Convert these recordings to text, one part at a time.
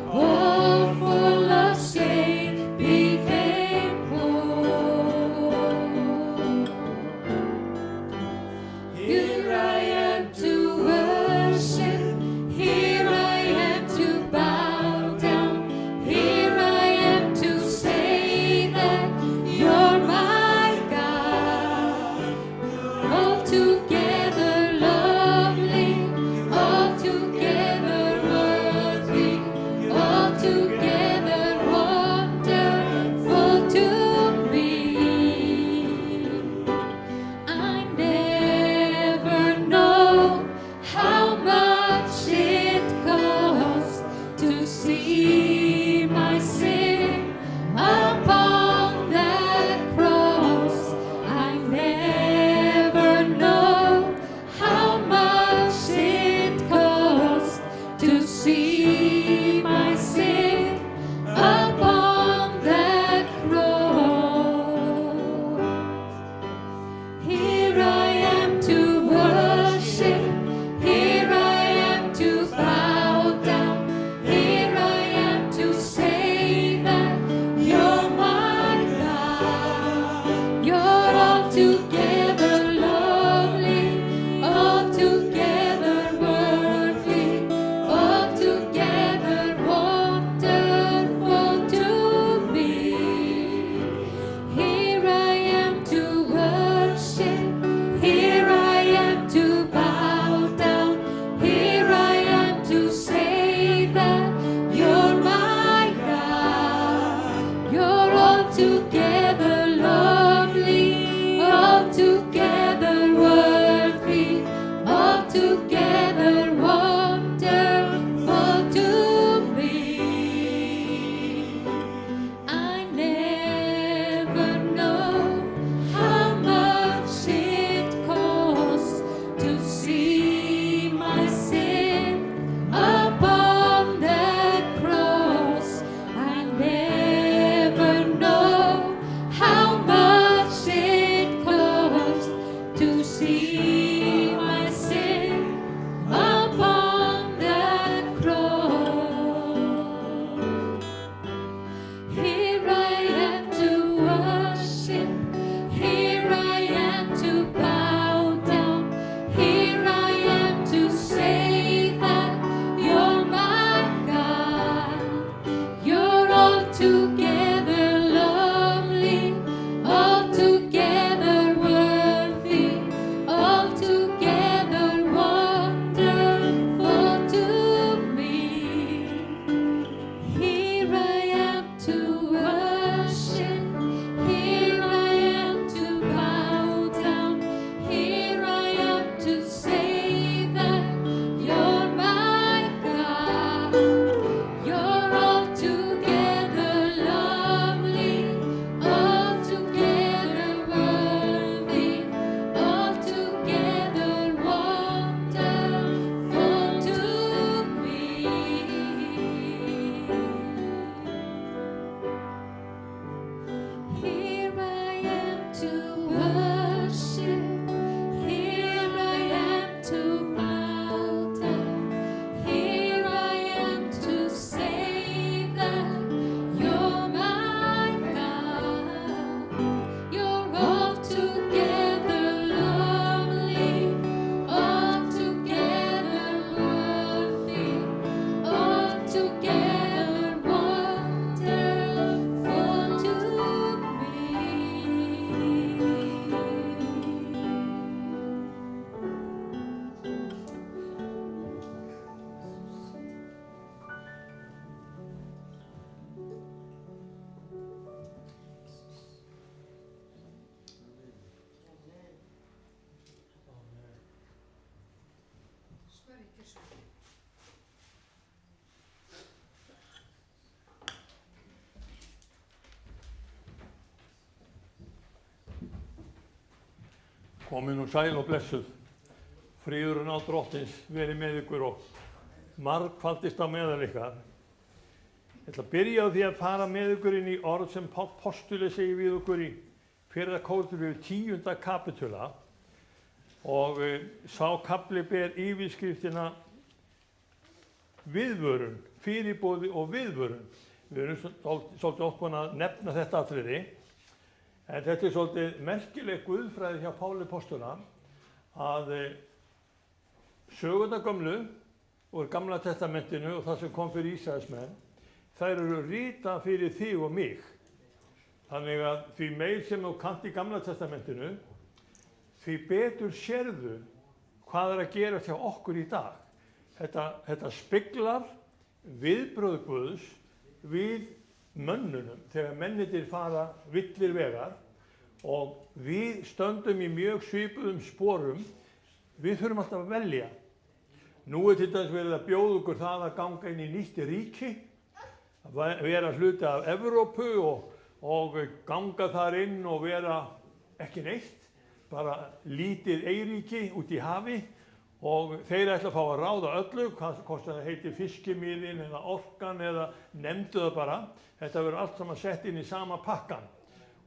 All for Altogether lovely, altogether worthy, altogether wonderful to me. I never know how much it costs to see my sin upon that cross. I never know how much it costs to see my sin upon that cross. Here I am to worship, here I am to bow down, here I am to say that you're my God. You're altogether lovely, altogether worthy, altogether wonderful to me. Here I am to worship, here I am to bow down, here I am to say that you're my God. You're altogether lovely, altogether worthy, altogether wonderful to me. Here I am to worship, here I am to bow down, here I am to say that you're my God. You're altogether lovely, altogether worthy, altogether wonderful to me. Komin og sæl og blessuð. Friðurinn á Drottins verið með ykkur og margfaldist á meðal ykkar. Ég ætla að byrja á því að fara með ykkur inn í orð sem Páll postuli segir við okkur í 1. Kórinthubréfi 10. kapitula og sá kafli ber yfirskriftina viðvörun, fyrirboði og viðvörun. Við erum svolítið oft búin að nefna þetta atriði. En þetta svolítið merkileg guðfræði hjá Páli postula að sögurnar gömlu úr Gamla testamentinu og það sem kom fyrir Ísraelsmenn, þær eru ritað fyrir þig og mig. Þannig að því meir sem þú kannt í Gamla testamentinu, því betur sérðu hvað að gera hjá okkur í dag. Þetta speglar viðbrögð Guðs við mönnunum þegar mennirnir fara villir vegar og við stöndum í mjög svipuðum sporum. Við þurfum alltaf að velja. Nú til dæmis verið að bjóða okkur það að ganga inn í nýtt ríki, að vera hluti af Evrópu og ganga þar inn og vera ekki neitt, bara lítið eyríki út í hafi og þeir ætla að fá að ráða öllu, hvort það heitir fiskimiðin eða orkan eða nefndu það bara. Þetta verður allt saman sett inn í sama pakkan.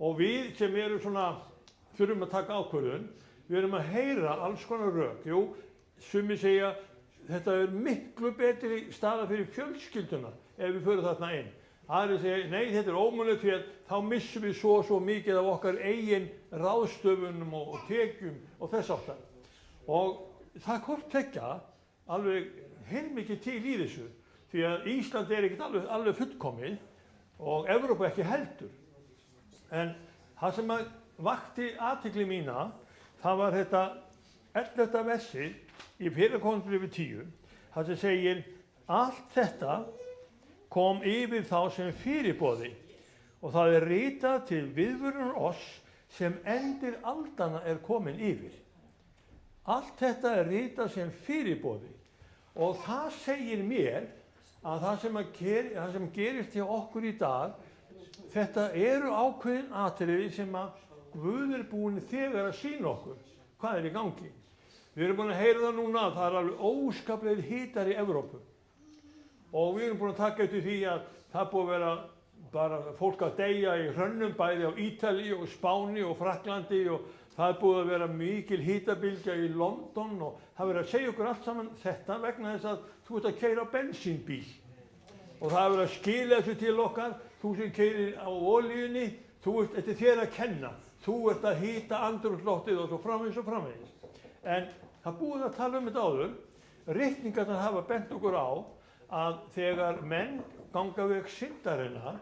Og við sem eru svona, þurfum að taka ákvörðun, við erum að heyra alls konar rök. Jú, sumir segja, þetta er miklu betri staða fyrir fjölskylduna ef við förum þarna inn. Aðrir segja, nei, þetta er ómögulegt því að þá missum við svo mikið af okkar eigin ráðstöfunum og tekjum og þess áttar. Og það hvort tekja alveg heilmikið til í þessu, því að Ísland er ekkert alveg fullkomið og Evrópa ekki heldur. En það sem vakti athygli mína, það var þetta 11. versið í 1. Kórinthubréfi 10, það sem segir, allt þetta kom yfir þá sem fyrirboði og það er ritað til viðvörunar oss sem endir aldanna er komin yfir. Allt þetta er ritað sem fyrirboði og það segir mér að það sem gerist hjá okkur í dag, þetta eru ákveðin atriði sem að Guð er búinn þegar að sýna okkur hvað er í gangi. Við erum búin að heyra það núna að það er alveg óskaplegir hitar í Evrópu og við erum búin að taka eftir því að það er búið að vera bara fólk að deyja í hrönnum bæði á Ítalíu og Spáni og Frakklandi og það er búið að vera mikil hitabylgja í London og það verið að segja okkur allt saman þetta vegna þess að þú ert að keyra á bensínbíl og það er verið að skila þessu til okkar, þú sem keyrir á olíunni, þetta er þér að kenna, þú ert að hita andrúmsloftið og svo framvegis. En það búið að tala þetta áður, ritningarnar hafa bent okkur á að þegar menn ganga veg syndarinnar,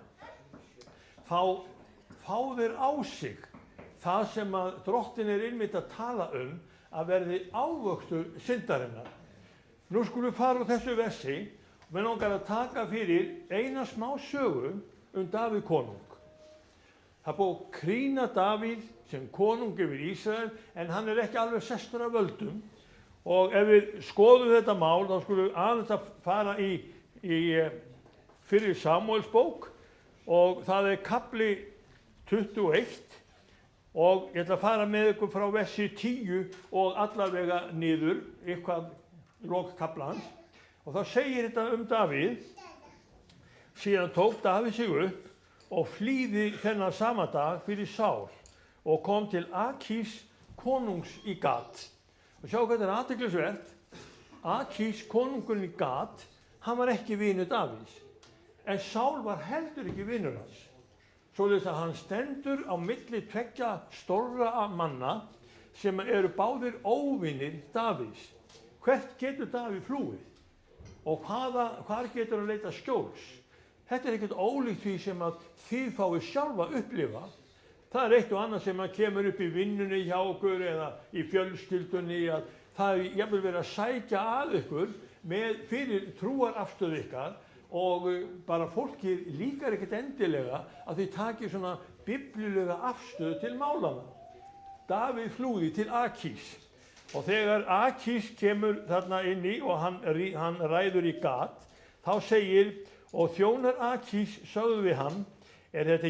þá fá þeir á sig það sem að Drottinn er einmitt að tala að verði ávöxtur syndarinnar. Nú skulum við fara úr þessu versi og við langar að taka fyrir eina smá sögu Davíð konung. Það er búið að krýna Davíð sem konung yfir Ísrael en hann er ekki alveg sestur af völdum og ef við skoðum þetta mál þá skulum við aðeins að fara í fyrir Samúels bók og það er kafli 21 og ég ætla að fara með ykkur frá versi 10 og allavega niður eitthvað lok kaflans og þá segir þetta Davíð: síðan tók Davíð sig upp og flýði þennan sama dag fyrir Sál og kom til Akís konungs í Gat. Og sjá hvað þetta er athyglisvert. Akís konungurinn í Gat, hann var ekki vinur Davíðs, en Sál var heldur ekki vinur hans. Svoleiðis að hann stendur á milli tveggja stórra manna sem eru báðir óvinir Davíðs. Hvert getur Davíð flúið og hvar getur hann leita skjóls? Þetta er ekkert ólíkt því sem að þið fáið sjálfa upplifa. Það er eitt og annað sem að kemur upp í vinnunni hjá okkur eða í fjölskyldunni að það er jafnvel verið að sækja að ykkur fyrir trúarafstöðu ykkar og bara fólki líkar ekkert endilega að þið takir svona biblíulega afstöðu til málana. Davíð flúði til Akís og þegar Akís kemur þarna inn í og hann ræður í Gat, þá segir: og þjónar Akís sögðu við hann: er þetta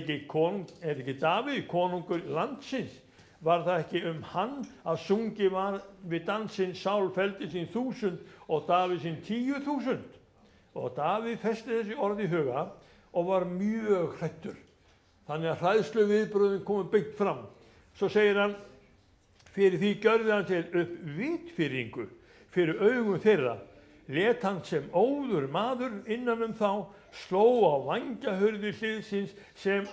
ekki Davíð konungur landsins? Var það ekki hann að sungi var við dansinn Sál felldi sín 1000 og Davíð sín 10.000? Og Davíð festi þessi orð í huga og var mjög hræddur. Þannig að hræðslu viðbrögðin komu beint fram. Svo segir hann: fyrir því gjörði hann til upp vitfirringu fyrir augum þeirra. Lét hann sem óður maður innan þá, sló á vangjahurðir hliðsins sem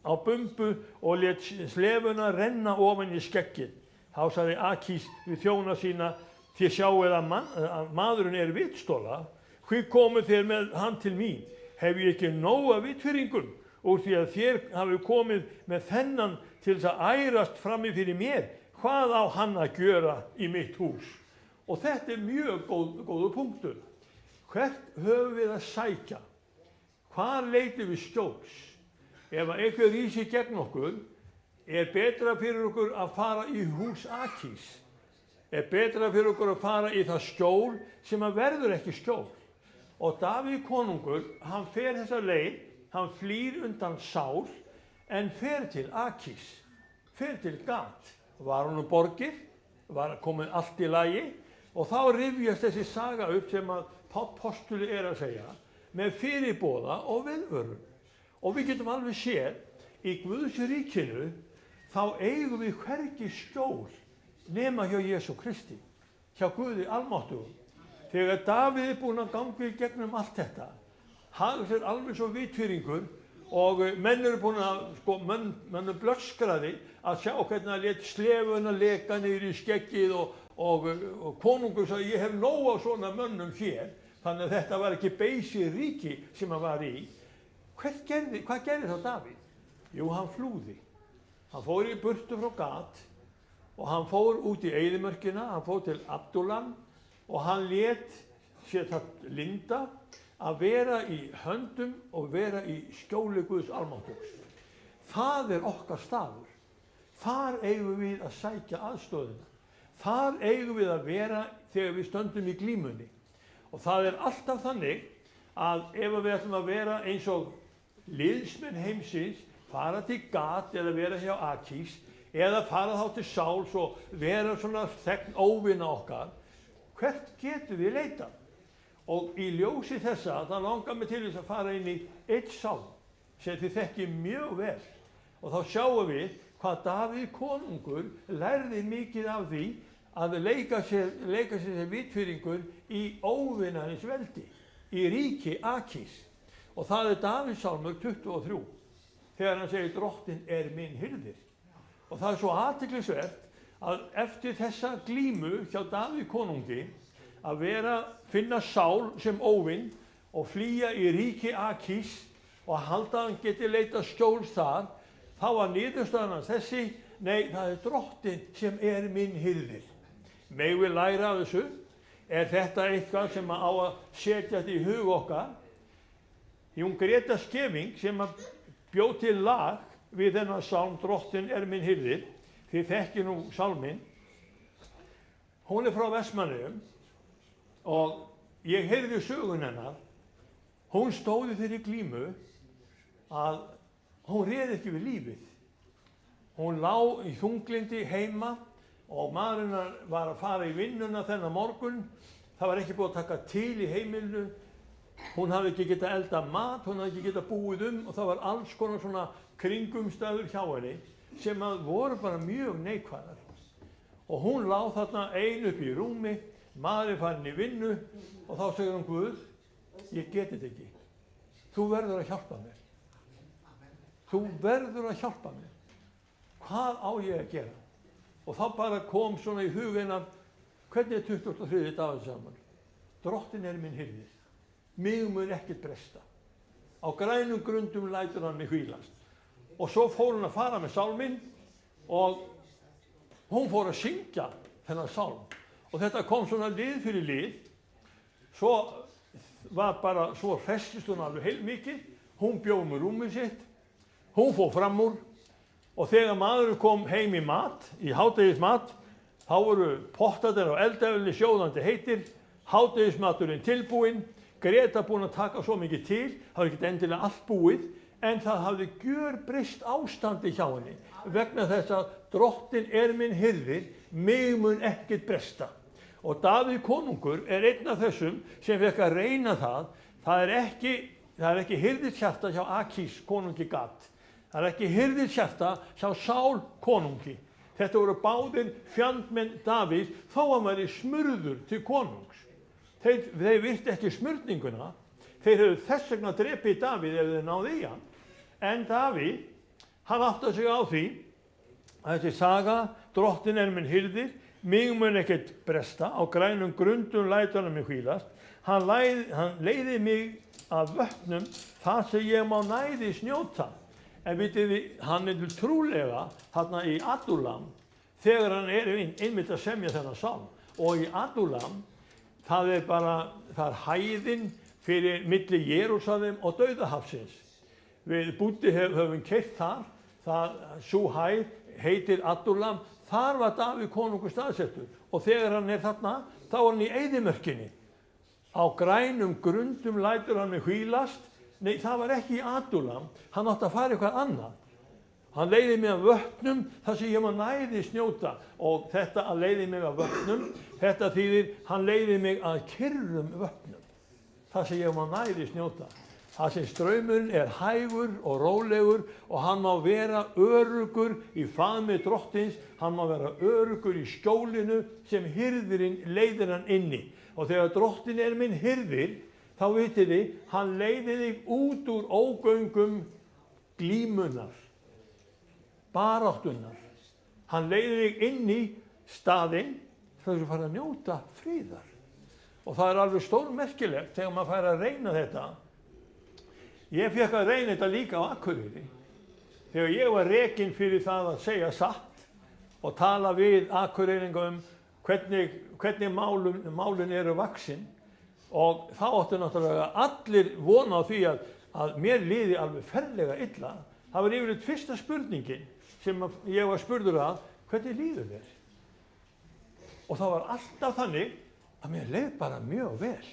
á bumbu og lét slefuna renna ofan í skeggið. Þá sagði Akís við þjóna sína: þið sjáið að maðurinn er vitstóla, hví komuð þér með hann til mín? Hef ég ekki nóg af vitfirringum úr því að þér hafið komið með þennan til þess að ærast frammi fyrir mér? Hvað á hann að gjöra í mitt hús? Og þetta er mjög góður punktur. Hvert höfum við að sækja? Hvar leitum við skjóls? Ef einhver rísi gegn okkur, er betra fyrir okkur að fara í hús Akís. Er betra fyrir okkur að fara í það skjól sem að verður ekki skjól. Og Davíð konungur, hann fer þessa leið, hann flýr undan Sál, en fer til Akís, fer til Gat. Var honum borgið, var komið allt í lagi, og þá rifjast þessi saga upp sem að Páll postuli er að segja, með fyrirboða og viðvörun. Og við getum alveg séð í Guðs ríkinu, þá eigum við hvergi skjól nema hjá Jesú Kristi, hjá Guði almáttugum. Þegar Davíð er búinn að ganga í gegnum allt þetta, hafa sér alveg svo vitfirringur og menn eru búin að, menn blöskraði að sjá hvernig hann lét slefuna leka niður í skeggið og konungur sagði: ég hef nóg á svona mönnum hér, þannig að þetta var ekki beisið ríki sem hann var í. Hvað gerði þá Davíð? Jú, hann flúði. Hann fór í burtu frá Gat og hann fór út í eyðimörkina, hann fór til Adullam og hann lét sér það lynda að vera í höndum og vera í skjóli Guðs almáttugs. Það okkar staður. Þar eigum við að sækja aðstoðina. Þar eigum við að vera þegar við stöndum í glímunni. Og það alltaf þannig að ef við ætlum að vera eins og liðsmenn heimsins, fara til Gat eða vera hjá Akís, eða fara þá til Sáls og vera svona þegn óvina okkar, hvert getum við leitað? Og í ljósi þessa, það langar mig til þess að fara inn í eitt sálm sem þið þekkið mjög vel. Og þá sjáum við hvað Davíð konungur lærði mikið af því að leika sér sem vitfirringur í óvinarins veldi, í ríki Akís. Og það Davíðs sálmur 23, þegar hann segir Drottinn minn hirðir. Og það svo athyglisvert að eftir þessa glímu hjá Davíð konungi að finna Sál sem óvin og flýja í ríki Akís og halda hann geti leita skjóls þar, þá var niðurstaðan hans þessi: nei, það Drottinn sem minn hirðir. Megum við læra af þessu? Þetta eitthvað sem á að setjast í hug okkar? Hún Greta Skeving sem bjó til lag við þennan sálm Drottinn minn hirðir, þið þekkið nú sálminn, hún frá Vestmannaeyjum og ég heyrði sögun hennar. Hún stóð í þeirri glímu að hún réð ekki við lífið. Hún lá í þunglindi heima og maðurinn var að fara í vinnuna þennan morgun. Það var ekki búið að taka til í heimilinu. Hún hafði ekki getað elda mat, hún hafði ekki getað búið og það var alls konar svona kringumstæður hjá henni sem voru bara mjög neikvæðar. Og hún lá þarna ein upp í rúmi, maðurinn farinn í vinnu og þá segir hún: Guð, ég geti þetta ekki. Þú verður að hjálpa mér. Þú verður að hjálpa mér. Hvað á ég að gera? Og þá bara kom svona í huginn að hvernig 23. Davíðssálmur? Drottinn minn hirðir. Mig mun ekkert bresta. Á grænum grundum lætur hann mig hvílast. Og svo fór hún að fara með sálminn og hún fór að syngja þennan sálm. Og þetta kom svona lið fyrir lið. Svo hressist hún alveg heilmikið. Hún bjó með rúmið sitt. Hún fór fram úr. Og þegar maðurinn kom heim í mat, í hádegismat, þá voru pottatir á eldavélinni sjóðandi heitir, hádegismaturinn tilbúinn, Greta búin að taka svo mikið til, það var ekki endilega allt búið, en það hafði gjörbreyst ástandi hjá henni vegna þess að Drottinn minn hirðir, mig mun ekkert bresta. Og Davíð konungur einn af þessum sem fekk að reyna það. Það ekki hirðishjarta hjá Akís konungi Gat. Það ekki hirðishjarta hjá Sál konungi. Þetta voru báðir fjandmenn Davíð þó að hann væri smurður til konungs. Þeir virtu ekki smurninguna. Þeir hefðu þess vegna drepið Davíð ef þeir náðu í hann. En Davíð, hann átti sig á því að þessi saga, Drottinn minn hirðir, mig mun ekkert bresta, á grænum grundum lætur hann mig hvílast. Hann leiði mig af vötnum þar sem ég má næðis njóta. En vitið þið, hann trúlega þarna í Adúlam, þegar hann einmitt að semja þennan sálm. Og í Adúlam, það hæðin fyrir milli Jerúsalem og Dauðahafsins. Við Búddi höfum keypt þar, sú hæð heitir Adúlam, þar var Davíð konungur staðsettur. Og þegar hann þarna, þá var hann í eyðimörkinni. Á grænum grundum lætur hann mig hvílast. Nei, það var ekki í Adúlam, hann átti að fara eitthvað annað. Hann leiði mig af vötnum þar sem ég má næðis njóta. Og þetta að leiði mig af vötnum, þetta þýðir hann leiði mig að kyrrum vötnum. Þar sem ég má næðis njóta. Það sem straumurinn hægur og rólegur og hann má vera öruggur í faðmi Drottins, hann má vera öruggur í skjólinu sem hirðirinn leiðir hann inni. Og þegar Drottinn minn hirðir, þá vitið þið, hann leiði þig út úr ógöngum glímunnar, baráttunnar. Hann leiði þig inn í staðinn þar þú fara að njóta fríðar. Og það alveg stórmerkilegt þegar maður fær að reyna þetta. Ég fékk að reyna þetta líka á Akureyri. Þegar ég var rekinn fyrir það að segja satt og tala við Akureyringa hvernig málin eru vaxin. Og þá áttu náttúrulega allir vona á því að mér liði alveg ferlega illa Það var yfirleitt fyrsta spurningin sem ég var spurður að, hvernig líður þér? Og það var alltaf þannig að mér leið bara mjög vel.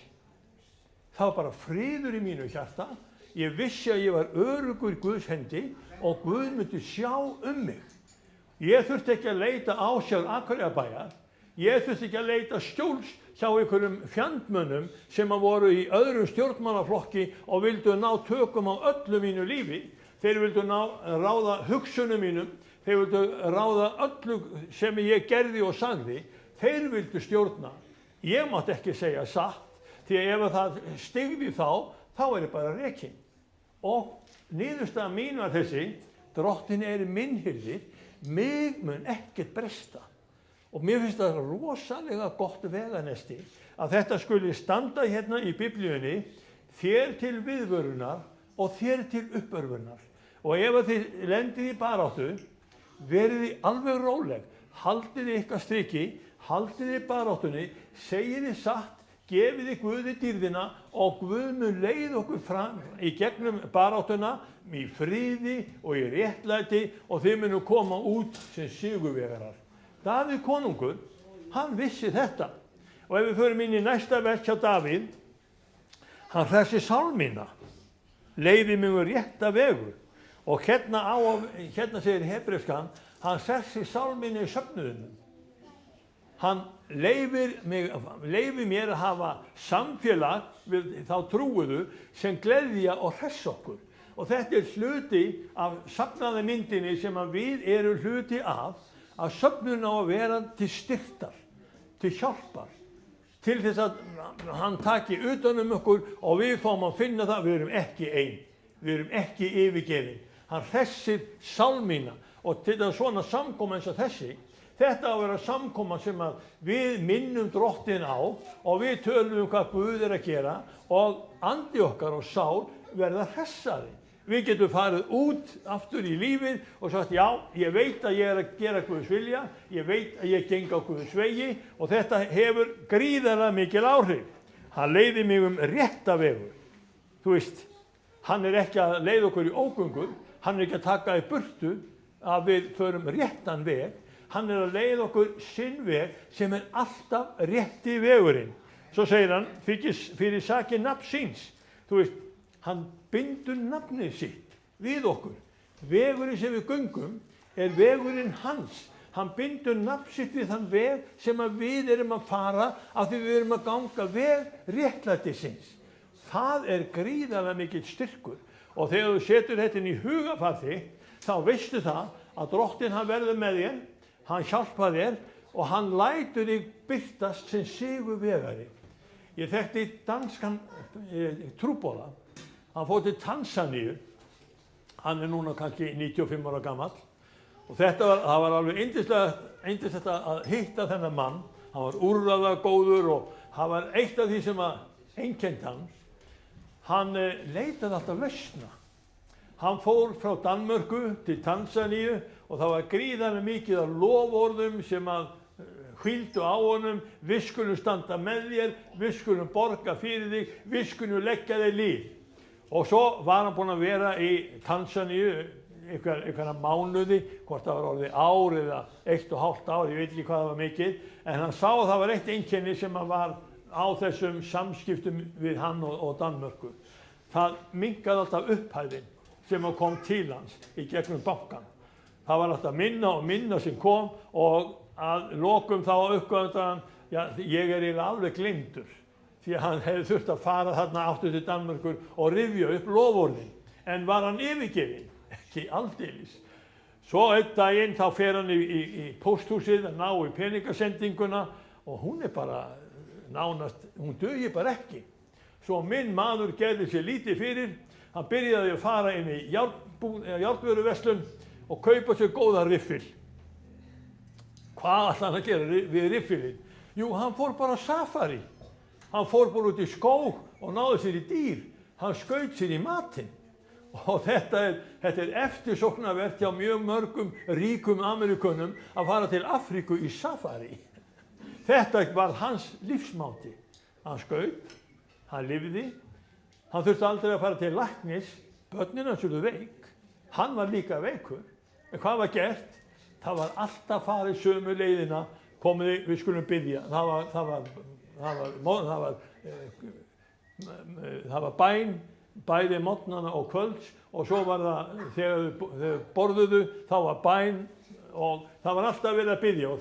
Það var bara friður í mínu hjarta. Ég vissi að ég var öruggur í Guðs hendi og Guð myndi sjá mig. Ég þurfti ekki að leita ásjár Akureyrarbæjar. Ég þurfti ekki að leita skjóls hjá einhverjum fjandmönnum sem voru í öðrum stjórnmálaflokki og vildu ná tökum á öllu mínu lífi. Þeir vildu ráða hugsunum mínum. Þeir vildu ráða öllu sem ég gerði og sagði. Þeir vildu stjórna. Ég mátti ekki segja satt, því að ef það stigði þá er ég bara rekinn. Og niðurstaða mín var þessi, Drottinn er minn hirðir, mig mun ekkert bresta. Og mér finnst það rosalega gott veganesti að þetta skuli standa hérna í Biblíunni, þér til viðvörunar og þér til uppörfunar. Og ef þið lendið í baráttu, verið þið alveg róleg, haldið þið ykkar striki, haldið þið baráttunni, segið þið satt, gefið þið Guði dýrðina og Guð mun leið okkur fram í gegnum baráttuna í friði og í réttlæti og þið munum koma út sem sigurvegarar. Davíð konungur, hann vissi þetta. Og ef við förum inn í næsta vers hjá Davíð, hann hressir sálmína, leiði mig rétta vegur. Og hérna segir hebreuskan, hann hressir sálmína í söfnuðinum. Hann leyfir mér að hafa samfélag við þá trúuðu sem gleðja og hressa okkur. Og þetta er hluti af safnaðarmyndinni sem við erum hluti af, að söfnunin á að vera til styrktar, til hjálpar, til þess að hann taki utan okkur og við fáum að finna það, við erum ekki ein, við erum ekki yfirgefin. Hann hressir sálmína og til þess svona samkoma eins og þessi, þetta á að vera samkoma sem að við minnum Drottinn á og við tölum hvað Guð er að gera og andi okkar og sál verða hressari. Við getum farið út aftur í lífið og sagt, já, ég veit að ég er að gera Guðs vilja, ég veit að ég geng á Guðs vegi og þetta hefur gríðarlega mikil áhrif. Hann leiði mig rétta vegur. Þú veist, hann er ekki að leiða okkur í ógöngur, hann er ekki að taka í burtu að við förum réttan veg. Hann er að leiða okkur sinn veg sem er alltaf rétti vegurinn. Svo segir hann, fyrir sakir nafn síns. Þú veist, hann bindur nafnið sitt við okkur. Vegurinn sem við göngum er vegurinn hans. Hann bindur nafn sitt við þann veg sem við erum að fara af því við erum að ganga veg réttlætisins. Það er gríðarlega mikill styrkur. Og þegar þú setur þetta inn í hugafar þitt, þá veistu það að Drottinn hann verður með þér, hann hjálpar þér og hann lætur þig birtast sem sigurvegari. Ég þekkti danskan trúboða. Hann fór til Tansaníu. Hann er núna kannski 95 ára gamall. Og það var alveg yndislegt að hitta þennan mann. Hann var úrræðagóður og það var eitt af því sem einkenndi hann. Hann leitaði alltaf lausna. Hann fór frá Danmörku til Tansaníu og það var gríðarlega mikið af loforðum sem hvíldu á honum. Við skulum standa með þér, við skulum borga fyrir þig, við skulum leggja þig lið. Og svo var hann búinn að vera í Tansaníu einhverja mánuði, hvort það var orðið ár eða 1,5 ár, ég veit ekki hvað það var mikið, en hann sá að það var eitt einkenni sem var á þessum samskiptum við hann og Danmörku. Það minnkaði alltaf upphæðin sem kom til hans í gegnum bankann. Það var alltaf minna og minna sem kom og að lokum þá uppgöfði hann, já, ég er eiginlega alveg gleymdur. Því að hann hefði þurft að fara þarna aftur til Danmerkur og rifja upp loforðin. En var hann yfirgefinn? Ekki aldeilis. Svo einn daginn þá fer hann í pósthúsið að ná í peningasendinguna og hún er bara nánast, hún dugir bara ekki. Svo minn maður gerði sér lítið fyrir, hann byrjaði að fara inn í járnvöruverslun og kaupa sér góða riffil. Hvað ætlaði hann að gera við riffilinn? Jú, hann fór bara á safari. Hann fór bara út í skóg og náði sér í dýr. Hann skaut sér í matinn. Og þetta er eftirsóknarvert hjá mjög mörgum ríkum Ameríkönum að fara til Afríku í safari. Þetta var hans lífsmáti. Hann skaut, hann lifði, hann þurfti aldrei að fara til læknis, börnin hans urðu veik. Hann var líka veikur. En hvað var gert? Það var alltaf farið sömu leiðina, komið við skulum biðja. Það var bæn, bæði morgnana og kvölds, og svo var það þegar þau borðuðu, þá var bæn og það var alltaf verið að biðja. Og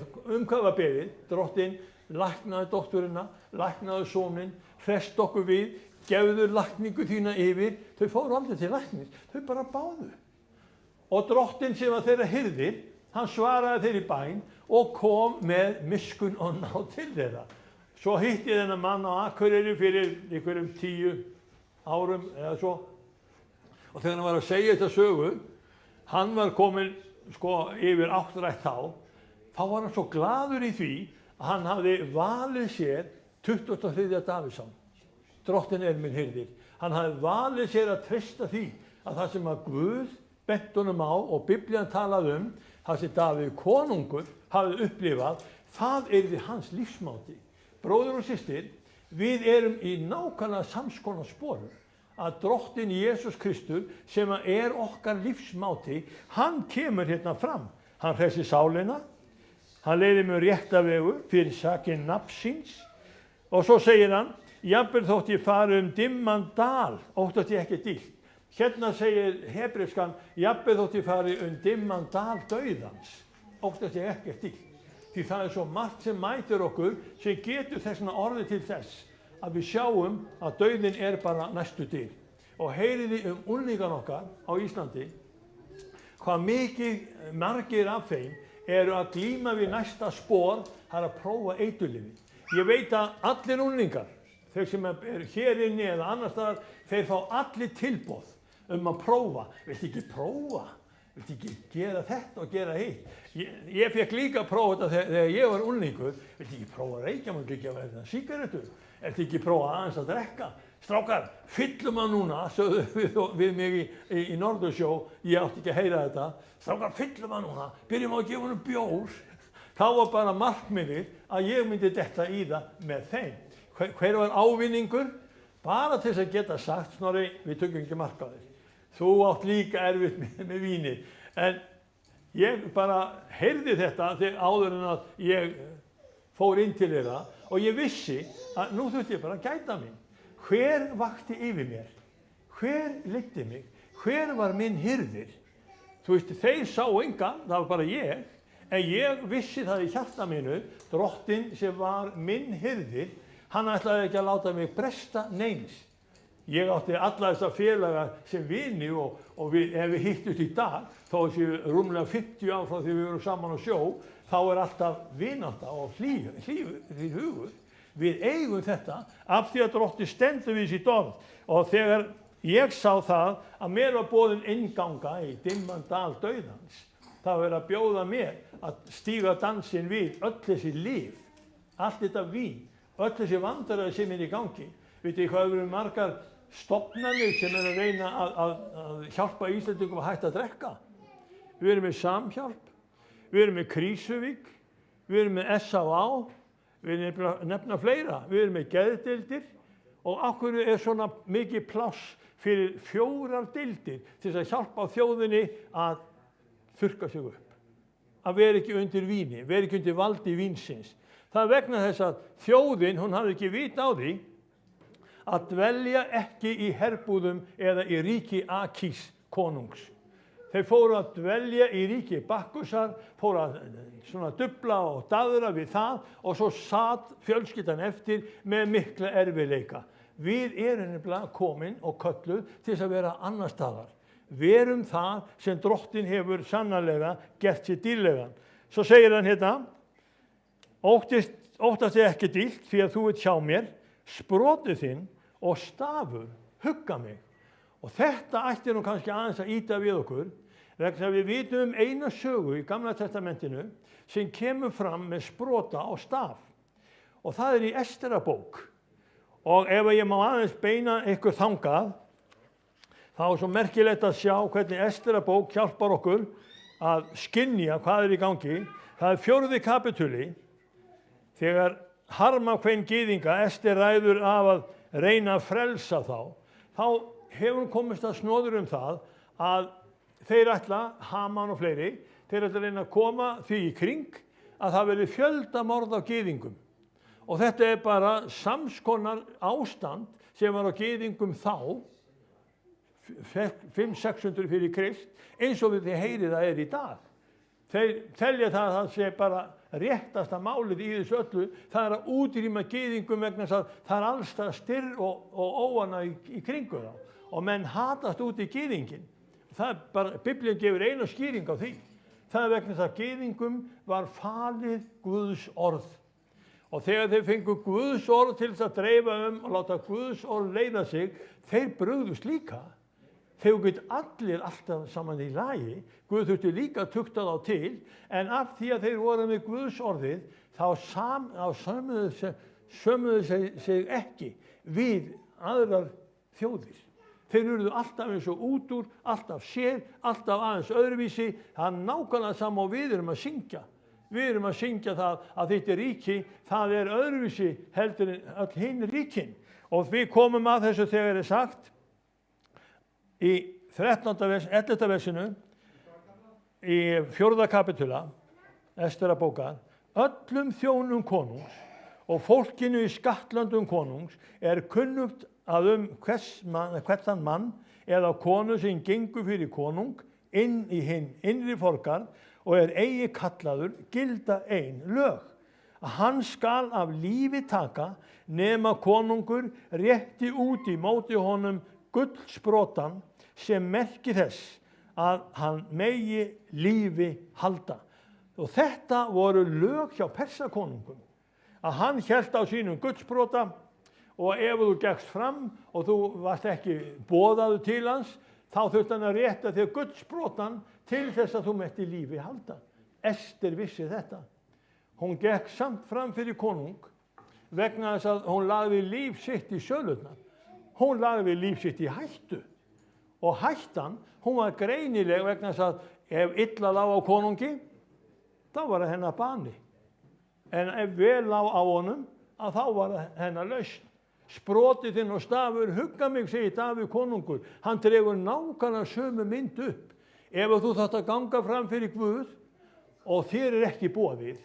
hvað var biðið? Drottinn læknaði dótturina, læknaði soninn, hrest okkur við, gefðu lækningu þína yfir. Þau fóru aldrei til læknis, þau bara báðu. Og Drottinn sem var þeirra hirðir, hann svaraði þeirri bæn og kom með miskunn og náð til þeirra. Svo hitti ég þennan mann á Akureyri fyrir einhverjum 10 árum eða svo. Og þegar hann var að segja þetta sögu, hann var komin yfir 8 þá var hann svo glaður í því að hann hafði valið sér 23. Davíðsson. Drottinn minn hirðir. Hann hafði valið sér að treysta því að það sem að Guð bent honum á og Biblían talaði það sem Davíð konungur hafði upplifað, það yrði hans lífsmáti. Bróðir og systir, við erum í nákvæmlega samskonar sporum að Drottinn Jesús Kristur sem er okkar lífsmáti, hann kemur hérna fram. Hann hressir sálina, hann leiðir mig rétta vegu fyrir sakir nafnsins og svo segir hann, jafnvel þótt ég fari dimman dal, óttast ég ekki illt. Hérna segir hebreiskan, jafnvel þótt ég fari dimman dal dauðans, óttast ég ekkert illt. Því það er svo margt sem mætir okkur sem getur þessna orðið til þess að við sjáum að dauðinn er bara næstu dyr. Og heyriði unglingan okkar á Íslandi, hvað mikið margir af þeim eru að glíma við næsta spor, það er að prófa eiturlyfin. Ég veit að allir unglingar, þeir sem eru hér inni eða annar staðar, þeir fá allir tilboð að prófa. Viltu ekki prófa? Viltu ekki gera þetta og gera hitt? Ég fekk líka að prófa þetta þegar ég var unglingur. Viltu ekki prófa að reykja? Viltu ekki að verða sígarettu? Viltu ekki prófa aðeins að drekka? Strákar, fyllum að núna, sögðu við mig í Norðursjó, ég átti ekki að heyra þetta. Strákar, fyllum að núna, byrjum á að gefa honum bjór. Þá var bara markmiðið að ég myndi detta í það með þeim. Hver var ávinningur? Bara til þess að geta sagt, Snorri, við tökum ekki mark á þér. Þú átt líka erfitt með víni. En ég bara heyrði þetta áður en að ég fór inn til þeirra og ég vissi að nú þurfti ég bara að gæta mín. Hver vakti yfir mér? Hver leiddi mig? Hver var minn hirðir? Þú veist, þeir sá engan, það var bara ég, en ég vissi það í hjarta mínu, Drottinn sem var minn hirðir, hann ætlaði ekki að láta mig bresta neins. Ég átti alla þessa félaga sem vini og ef við hittust í dag, þó séu rúmlega 50 ár frá því við vorum saman á sjó, þá er alltaf vinátta og hlýfur hugur. Við eigum þetta af því að Drottinn stendur við sitt orð. Og þegar ég sá það að mér var boðin innganga í dimman dal dauðans, það var að bjóða mér að stíga dansinn við öll þessi líf, allt þetta vín, öll þessi vandræði sem er í gangi. Vitið þið hvað eru margar stofnanir sem að reyna að hjálpa Íslendingum að hætta að drekka? Við erum með Samhjálp, við erum með Krísuvík, við erum með S.A.A., við nefna fleira, við erum með geðdeildir og af hverju er svona mikið pláss fyrir 4 deildir til þess að hjálpa þjóðinni að þurrka sig upp, að vera ekki undir víni, vera ekki undir valdi vínsins. Það er vegna þess að þjóðin, hún hafði ekki vit á því að dvelja ekki í herbúðum eða í ríki Akís konungs. Þeir fóru að dvelja í ríki Bakkusar, fóru að svona dubla og daðra við það og svo sat fjölskyldan eftir með mikla erfiðleika. Við erum nefnilega komin og kölluð til þess að vera annar staðar. Verum það sem Drottinn hefur sannarlega gert sér dýrlegan. Svo segir hann hérna, óttast þig ekki illt því að þú ert hjá mér, sprotið þinn og stafur hugga mig. Og þetta ætti nú kannski aðeins að ýta við okkur, vegna að við vitum eina sögu í Gamla testamentinu sem kemur fram með sprota og staf. Og það er í Estrabók. Og ef ég má aðeins beina ykkur þangað, þá er svo merkilegt að sjá hvernig Estrabók hjálpar okkur að skynja hvað er í gangi. Það er 4. kapítuli, þegar harmakvein gyðinga, Ester ræður af að reyna að frelsa þá hefur hún komist að snoður það að þeir ætla, Haman og fleiri, þeir ætla að reyna að koma því í kring að það verði fjöldamorð á gyðingum. Og þetta er bara samskonar ástand sem var á gyðingum þá, 500-600 fyrir Krist, eins og við þið heyrið það er í dag. Þeir telja það að það sé bara réttasta málið í þessu öllu, það er að útrýma gyðingum vegna þess að það er allstað styrr og óana í kringu þá. Og menn hatast út í gyðingin. Það er bara, Biblíun gefur eina skýring á því. Það er vegna þess að gyðingum var falið Guðs orð. Og þegar þeir fengu Guðs orð til þess að dreifa og láta Guðs orð leiða sig, þeir brugðust líka. Þeir get allir alltaf saman í lagi, Guð þurfti líka að tukta þá til, en af því að þeir voru með Guðs orðið, þá sömuðu sig ekki við aðrar þjóðir. Þeir urðu alltaf eins og út úr, alltaf sér, alltaf aðeins öðruvísi. Það er nákvæmlega sama og við erum að syngja. Við erum að syngja það að þitt ríki, það er öðruvísi heldur en öll hinn ríkin. Og við komum að þessu þegar er sagt í 11. versinu, í 4. kapitula, Esterabókar, öllum þjónum konungs og fólkinu í skattlöndum konungs er kunnugt að hvern mann eða konu sem gengur fyrir konung inn í hinn innri forgarð og er eigi kallaður gilda ein lög. Að hann skal af lífi taka nema konungur rétti út í móti honum gullsprotan sem merki þess að hann megi lífi halda. Og þetta voru lög hjá Persakonungum. Að hann hélt á sínum gullsprota og ef þú gekkst fram og þú varst ekki boðaður til hans, þá þurfti hann að rétta þér gullsprotan til þess að þú mætti lífi halda. Ester vissi þetta. Hún gekk samt fram fyrir konung vegna þess að hún lagði líf sitt í sölurnar. Hún lagði líf sitt í hættu. Og hættan, hún var greinileg vegna þess að ef illa lá á konungi, þá var það hennar bani. En ef vel lá á honum, að þá var það hennar lausn. Sprotið þinn og stafur, hugga mig, segir Davíð konungur. Hann dregur nákvæmlega sömu mynd upp. Ef þú þarft að ganga fram fyrir Guð og þér er ekki boðið,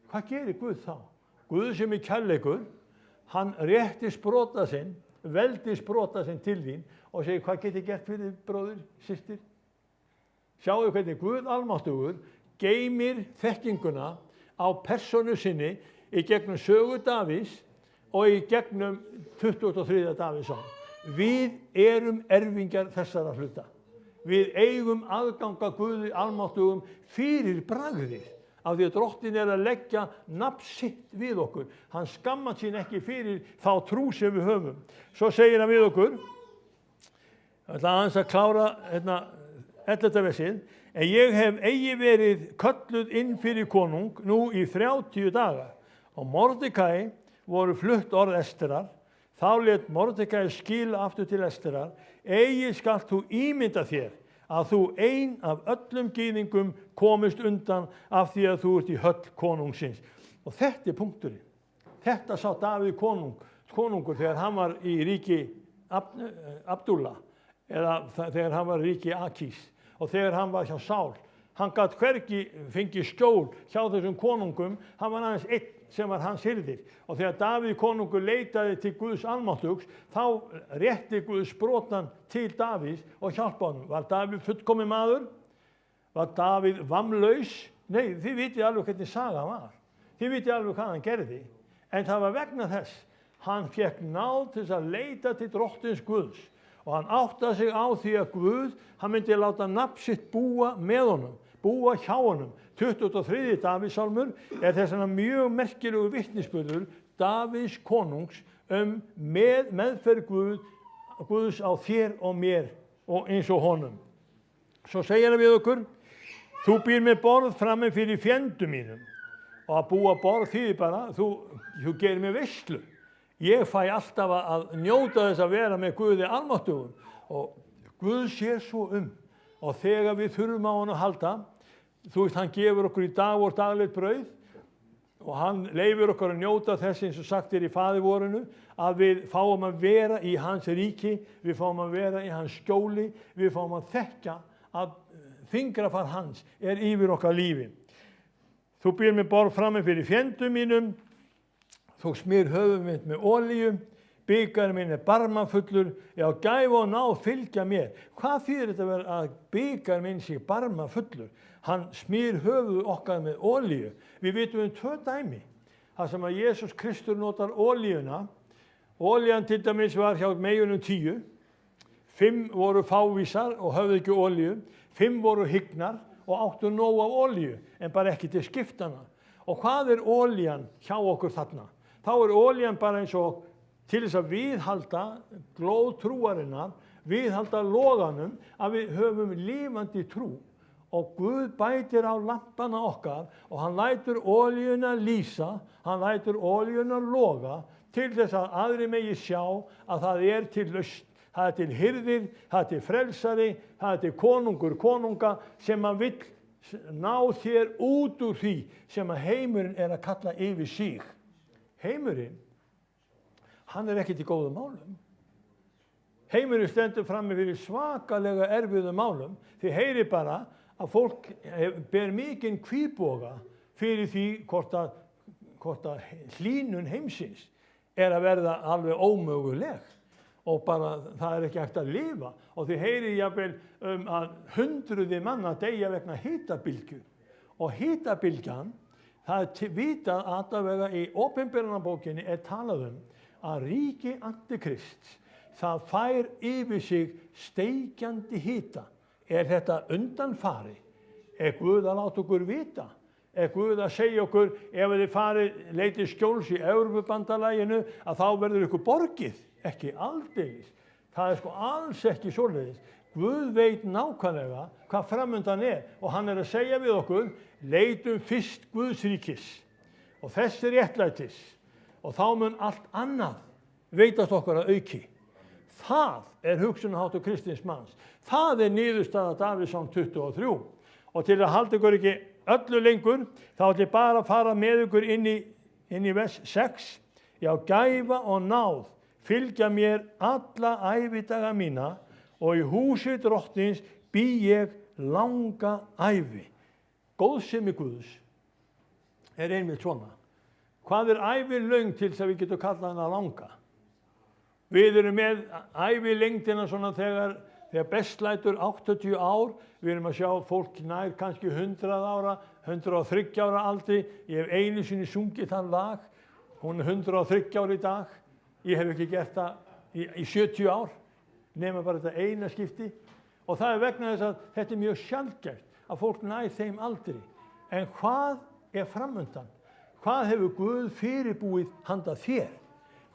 hvað gerir Guð þá? Guð sem er kærleikur, hann rétti sprota sinn, veldi sprota sinn til þín og segir, hvað get ég gert fyrir bróðir, systir? Sjáu hvernig Guð almáttugur geymir þekkinguna á persónu sinni í gegnum sögu Davíðs og í gegnum 23. Davíðsson. Við erum erfingjar þessara hluta. Við eigum aðganga Guði almáttugum fyrir bragðið. Af því að drottin er að leggja nafn sitt við okkur. Hann skammar sín ekki fyrir þá trú sem við höfum. Svo segir hann við okkur, ég ætla aðeins að klára 11. versið, en ég hef eigi verið kölluð inn fyrir konung nú í 30 daga. Og Mordekai voru flutt orð Esterar, þá lét Mordekai skila aftur til Esterar, eigi skalt þú ímynda þér að þú ein af öllum gyðingum komist undan af því að þú ert í höll konungsins. Og þetta er punkturinn. Þetta sá Davíð konungur þegar hann var í ríki Abdullah, eða þegar hann var í ríki Akís, og þegar hann var hjá Sál. Hann gat hvergi fengið skjól hjá þessum konungum, hann var aðeins einn sem var hans hirðir. Og þegar Davíð konungur leitaði til Guðs almáttugs, þá rétti Guðs sprotan til Davíðs og hjálpa honum. Var Davíð fullkominn maður? Var Davíð vammlaus? Nei, þið vitið alveg hvernig saga var. Þið vitið alveg hvað hann gerði. En það var vegna þess. Hann fékk náð til þess að leita til drottins Guðs. Og hann áttaði sig á því að Guð, hann myndi láta nafn sitt búa með honum, búa hjá honum. 23. Davíðssálmur er þess vegna mjög merkilegu vitnisburður Davíðs konungs meðferð Guðs á þér og mér og eins og honum. Svo segir hann við okkur, þú býr með borð frammi fyrir fjendum mínum. Og að búa borð þýðir bara, þú gerir mig veislu. Ég fæ alltaf að njóta þess að vera með Guði almáttugum. Og Guð sér svo og þegar við þurfum á hann að halda, þú veist, hann gefur okkur í dag vort daglegt brauð og hann leyfir okkur að njóta þess eins og sagt í faðirvorinu að við fáum að vera í hans ríki, við fáum að vera í hans skjóli, við fáum að þekka að fingrafar hans yfir okkar lífi. Þú býr mér borð frammi fyrir fjendum mínum, þú smyr höfuð mitt með olíu, bikar minn barmafullur, já, gæfa og náð fylgja mér. Hvað þýðir þetta að bikar minn sé barmafullur? Hann smyr höfuð okkar með olíu. Við vitum 2 dæmi. Það sem að Jesús Kristur notar olíuna. Olían til dæmis var hjá meyjunum 10. 5 voru fávísar og höfðu ekki olíu. 5 voru hygnar og áttu nóg af olíu, en bara ekki til skiptana. Og hvað olían hjá okkur þarna? Þá olían bara eins og til þess að viðhalda glóð trúarinnar, viðhalda loganum, að við höfum lifandi trú. Og Guð bætir á lampana okkar og hann lætur olíuna lýsa, hann lætur olíuna loga til þess að aðrir megi sjá að það til lausn. Það til hirðir, það til frelsari, það til konungur, konunga sem að vill ná þér út úr því sem að heimurinn að kalla yfir sig. Heimurinn, hann ekkert í góðum málum. Heimurinn stendur frammi fyrir svakalega erfiðum málum. Þið heyri bara að fólk ber mikinn kvíðboga fyrir því hvort að hlýnun heimsins að verða alveg ómöguleg. Og bara það ekki hægt að lifa. Og þið heyri jafnvel að hundruði manna deyja vegna hitabylgju. Og hitabylgjan, það vitað allavega í Opinberunarbókinni talað að ríki Antikrists, það fær yfir sig steikjandi hita. Þetta undanfari? Guð að láta okkur vita? Guð að segja okkur, ef þið farið leitið skjóls í Evrópubandalaginu, að þá verður ykkur borgið? Ekki aldeilis. Það sko alls ekki svoleiðis. Guð veit nákvæmlega hvað framundan og hann að segja við okkur, leitum fyrst Guðs ríkis og þess réttlætis og þá mun allt annað veitast okkur að auki. Það hugsunarháttur kristins manns. Það niðurstaða Davíðsson 23. Og til að halda ykkur ekki öllu lengur, þá ætlum ég bara að fara með ykkur inn í vers 6. Já, gæfa og náð fylgja mér alla ævidaga mína og í húsi drottins bý ég langa ævi. Góðsemi Guðs einmitt svona. Hvað ævi löng til þess að við getum kallað hana langa? Við erum með ævi lengdina svona þegar best lætur 80 ár. Við erum að sjá fólk nær kannski 100 ára, 103 ára aldri. Ég hef einu sinni sungið þann lag. Hún 103 ára í dag. Ég hef ekki gert það í 70 ár, nema bara þetta eina skipti. Og það vegna þess að þetta mjög sjaldgæft að fólk nær þeim aldri. En hvað framundan? Hvað hefur Guð fyrirbúið handa þér?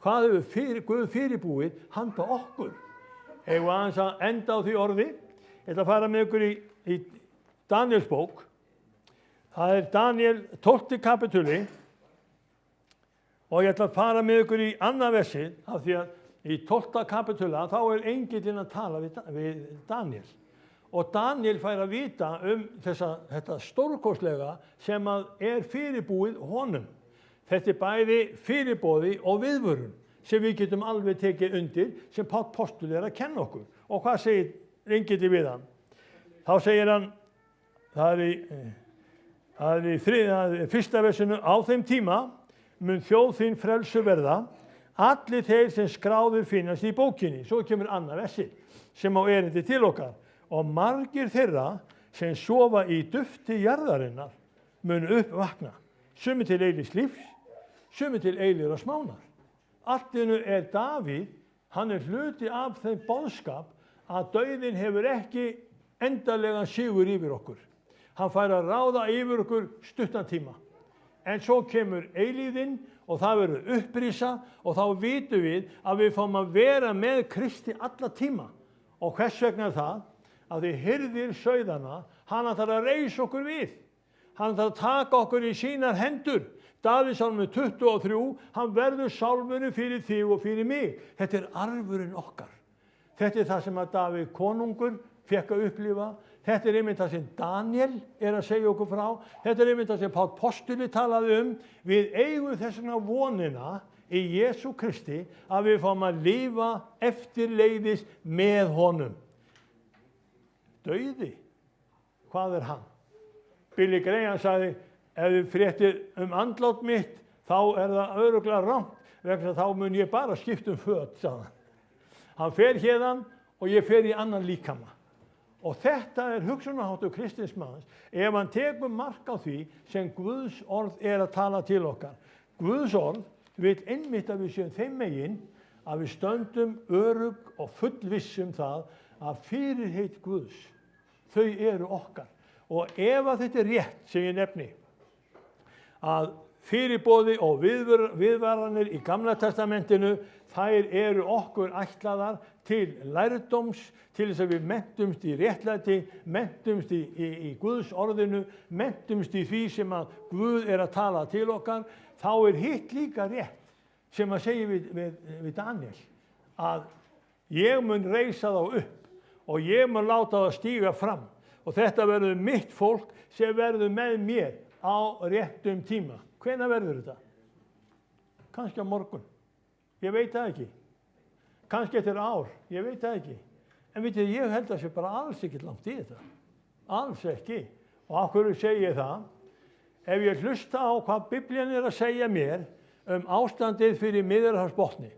Hvað hefur Guð fyrirbúið handa okkur? Eigum við aðeins að enda á því orði. Ég ætla að fara með ykkur í Daniels bók. Það Daniel 12. kapitúli. Og ég ætla að fara með ykkur í annað versið, af því að í 12. kapitúla þá engillinn að tala við Daniel. Og Daniel fær að vita þetta stórkostlega sem að fyrirbúið honum. Þetta bæði fyrirboði og viðvörun sem við getum alveg tekið undir, sem Páll postuli að kenna okkur. Og hvað segir engillinn við hann? Þá segir hann, það í 1. versinu, á þeim tíma mun þjóð þín frelsu verða, allir þeir sem skráður finnast í bókinni. Svo kemur annað versi sem á erindi til okkar. Og margir þeirra sem sofa í dufti jarðarinnar mun uppvakna. Sumir til eilífs lífs, sumir til eilífrar smánar. Allt í einu Davíð, hann hluti af þeim boðskap að dauðinn hefur ekki endanlegan sigur yfir okkur. Hann fær að ráða yfir okkur stuttan tíma. En svo kemur eilífðin og það verður upprisa og þá vitum við að við fáum að vera með Kristi alla tíma. Og hvers vegna það? Að því hirðir sauðana, hann þarf að reisa okkur við. Hann þarf að taka okkur í sínar hendur. Davíðssálmur 23, hann verður sálmurinn fyrir þig og fyrir mig. Þetta arfurinn okkar. Þetta það sem að Davíð konungur fekk að upplifa. Þetta einmitt það sem Daniel að segja okkur frá. Þetta einmitt það sem Páll postuli talaði Við eigum þessuna vonina í Jesú Kristi að við fáum að lifa eftirleiðis með honum. Dauði hvað er hann? Billy Graham sagði, ef þið fréttir andlát mitt, þá er það örugglega rangt, vegna þá mun ég bara skipta föt, sagði hann. Hann fer hérðan og ég fer í annan líkama. Og þetta er hugsunarháttur kristins manns, ef hann tekur mark á því sem Guðs orð er að tala til okkar. Guðs orð vil einmitt að við séum þeim megin, að við stöndum örugg og fullvissum það að fyrirheit Guðs, þau eru okkar. Og ef að þetta er rétt sem ég nefni, að fyrirboði og viðvaranir í Gamla testamentinu, þær eru okkur ætlaðar til lærdóms, til þess að við mentumst í réttlæti, mentumst í Guðs orðinu, mentumst í því sem að Guð er að tala til okkar, þá er hitt líka rétt sem að segja við Daniel, að ég mun reisa þá upp og ég mun láta það stíga fram og þetta verður mitt fólk sem verður með mér á réttum tíma. Hvenær verður þetta? Kannski á morgun. Ég veit það ekki. Kannski eftir ár. Ég veit það ekki. En vitið, ég held að það sé bara alls ekki langt í þetta. Alls ekki. Og af hverju segi ég það? Ef ég hlusta á hvað Biblían er að segja mér ástandið fyrir Miðjarðarhafsbotni.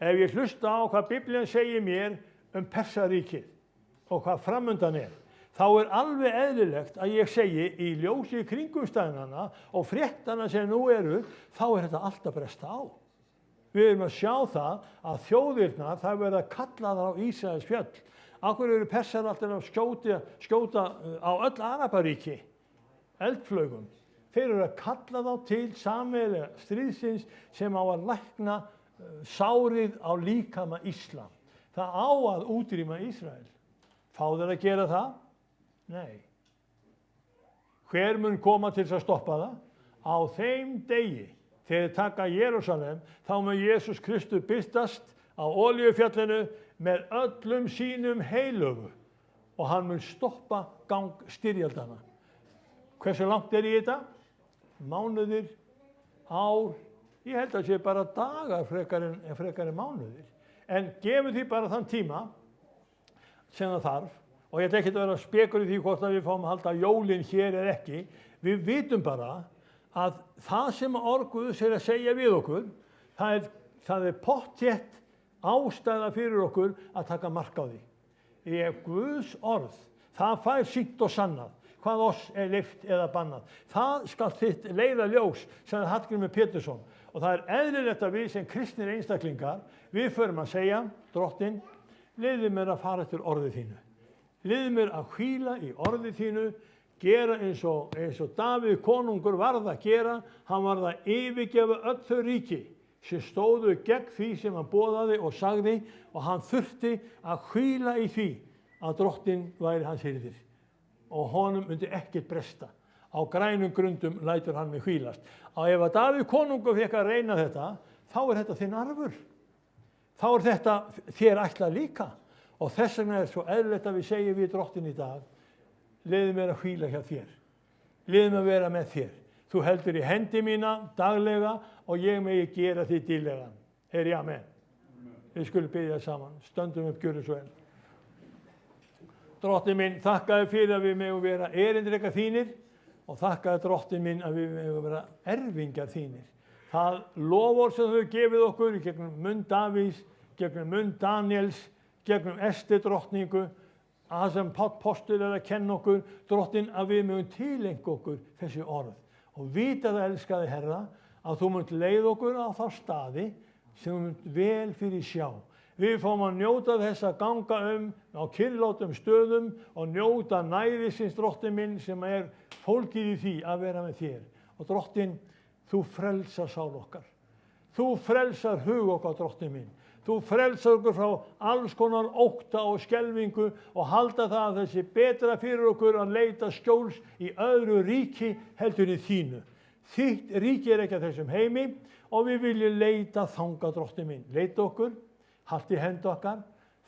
Ef ég hlusta á hvað Biblían segir mér Persaríkið og hvað framundan er, þá er alveg eðlilegt að ég segi í ljósi kringumstæðnanna og fréttana sem nú eru, þá er þetta alltaf bresta á. Við erum að sjá það að þjóðirnar, það verða kallaðar á Ísraels fjöll. Af hverju eru Persar alltaf að skjóta á öll Araparíki, eldflaugum? Þeir eru að kalla þá til sameiginlega stríðsins sem á að lækna sárið á líkama íslam. Það á að útrýma Ísrael. Fá þeir að gera það? Nei. Hver mun koma til að stoppa það? Á þeim degi, þegar taka Jerúsalem, þá mun Jesús Kristur birtast á Olíufjallinu með öllum sínum heilögu og hann mun stoppa gang styrjaldana. Hversu langt er í þetta? Mánuðir, ár, ég held að sé bara dagar frekar en mánuðir. En gefum því bara þann tíma sem það þarf, og ég ætla ekki að vera spekur í því hvort að við fáum að halda jólin hér eða ekki. Við vitum bara að það sem Guðs er að segja við okkur, það er pottþétt ástæða fyrir okkur að taka mark á því. Ef Guðs orð, það fær sýnt og sannað, hvað oss er leyft eða bannað. Það skal þitt leiða ljós, sagði Hallgrímur Pétursson. Og það er eðlilegt að við sem kristnir einstaklingar, við förum að segja, Drottinn, leyfðu mér að fara eftir orðið þínu. Leyfðu mér að hvíla í orðið þínu, gera eins og Davíð konungur varð að gera. Hann varð að yfirgefa öll þau ríki sem stóðu gegn því sem hann boðaði og sagði, og hann þurfti að hvíla í því að Drottinn væri hans hirðir og honum myndi ekkert bresta. Á grænum grundum lætur hann mig hvílast. Og ef að Davíð konungur fékk að reyna þetta, þá er þetta þinn arfur. Þá er þetta þér ætlað líka. Og þess vegna er svo eðlilegt að við segjum við Drottinn í dag, leyfðu mér að hvíla hjá þér. Leyfðu mér að vera með þér. Þú heldur í hendi mína daglega og ég megi gera því dýrlega. Heyri, amen. Við skulum biðja saman. Stöndum upp, gjörðu svo vel. Drottinn minn, þakka þér fyrir að við megum vera erindreka þínir og þakka þér, Drottinn minn, að við megum vera erfingjar þínir. Það lofórð sem þau gefið okkur í gegnum munn Davíðs, gegnum munn Daniels, gegnum Ester drottningu, að það sem Páll postur er að kenna okkur, Drottinn, að við megum tilenga okkur þessi orð og vita það, elskaði Herra, að þú munt leið okkur á þá staði sem þú munt vel fyrir sjá. Við fáum að njóta þess að ganga á kyrrlátum stöðum og njóta nærisins, Drottinn minn, sem er fólkið í því að vera með þér. Og Drottinn, þú frelsar sál okkar. Þú frelsar hug okkar, Drottinn minn. Þú frelsar okkur frá alls konar ótta og skelfingu og halda það að þessi betra fyrir okkur að leita skjóls í öðru ríki heldur í þínu. Þitt ríki er ekki að þessum heimi og við viljum leita þangað, Drottinn minn. Leita okkur, halda í hendi okkar,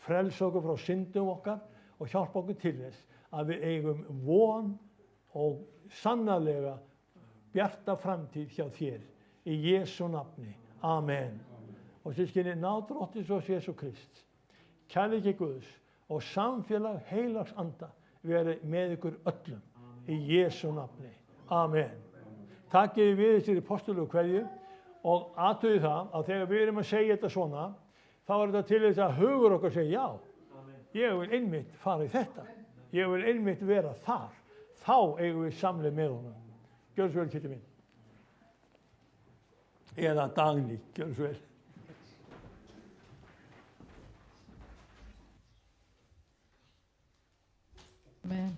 frelsa okkur frá syndum okkar og hjálpa okkur til þess að við eigum von og sannarlega bjarta framtíð hjá þér. Í Jesú nafni. Amen. Og sískinni, náð Drottins og Jesú Krist, kærleiki Guðs og samfélag heilags anda veri með ykkur öllum. Í Jesú nafni. Amen. Takkið við þessari postulegu kveðju og athugið það að þegar við erum að segja þetta svona, þá er þetta til þess að hugur okkar segja já. Ég vil einmitt fara í þetta. Ég vil einmitt vera þar. Þá eigum við samleið með honum. Gjörðu svo vel, Kitty mín. Eða Dagný, gjörðu svo vel. Amen.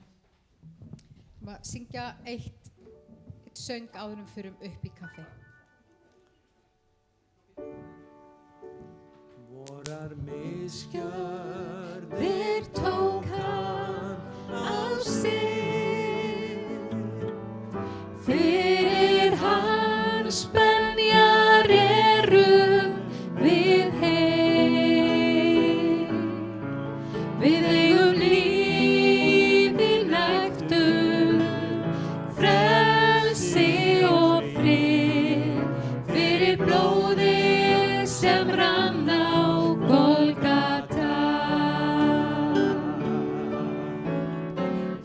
Að syngja eitt söng áður en við förum upp í kaffi. Vorar misgjörðir Þér tók hann á sig, fyrir hans benjar erum við heil. Við eigum líf í nægtum, frelsi og frið, fyrir blóðið sem rann á Golgata.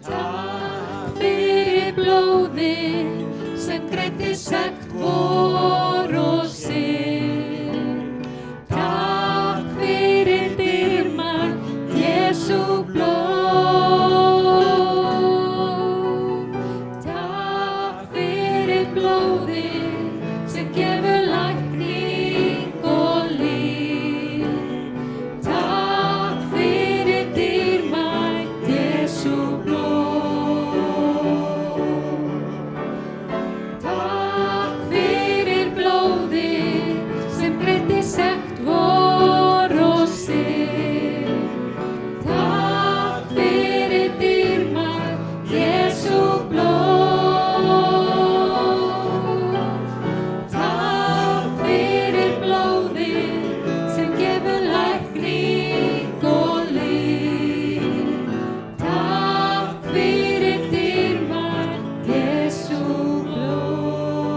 Takk fyrir blóðið sem greiddi sekt vor og synd. Takk fyrir dýrmætt Jesú blóð. Takk fyrir blóðið sem gefur lækning og líf. Takk fyrir dýrmætt Jesú blóð. Takk fyrir blóðið sem greiddi sekt vor og synd. Takk fyrir dýrmætt Jesú blóð. Takk fyrir blóðið sem gefur lækning og líf. Takk fyrir dýrmætt Jesú blóð.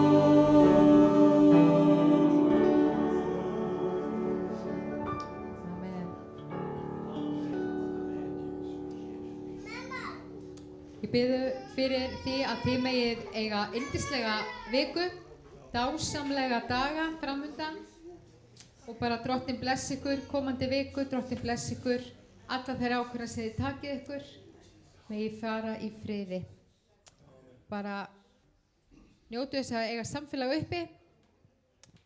Amen. Ég bið fyrir því að þið megið eiga yndislega viku, dásamlega daga framundan og bara Drottinn bless ykkur komandi viku, Drottinn bless ykkur alla þeirra ákvörðanir sem þið takið ykkur, megið fara í friði. Bara njótu þess að eiga samfélag uppi